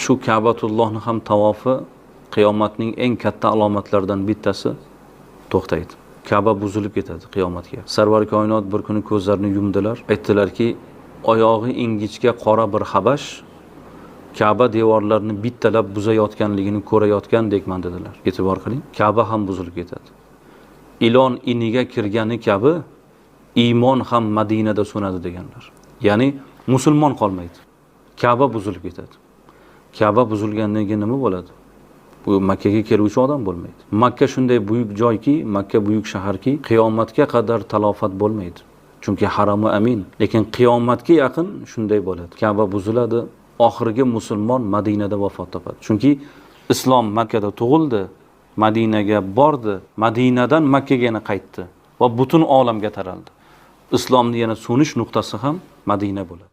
shu Ka'batullohni ham tavofi qiyomatning eng katta alomatlaridan bittasi to'xtaydi. Ka'ba buzilib ketadi qiyomatga. Sarvar koinot bir kuni ko'zlarini yumdilar. Aytdilarki, oyog'i ingichka qora bir habash Ka'ba devorlarini bittalab buzayotganligini ko'rayotgandekman dedilar. E'tibor qiling, Ka'ba ham buzilib ketadi. Ilon iniga kirgani kabi iymon ham Madinada so'nadi deganlar. Ya'ni musulmon qolmaydi. Ka'ba buzilib ketadi. Ka'ba buzilgandan keyin nima bo'ladi? Bu Makkaga keluvchi odam bo'lmaydi. Makka shunday buyuk joyki, Makka buyuk shaharki, qiyomatga qadar talofat bo'lmaydi. Chunki harami amin. Lekin qiyomatga yaqin shunday bo'ladi. Ka'ba buziladi, oxirgi musulmon Madinada vafot topadi. Chunki islom Makkada tug'ildi, Madinaga bordi, Madinadan Makkaga yana qaytdi va butun olamga taraldi. Islomning yana so'nish nuqtasi ham Madina bo'ladi.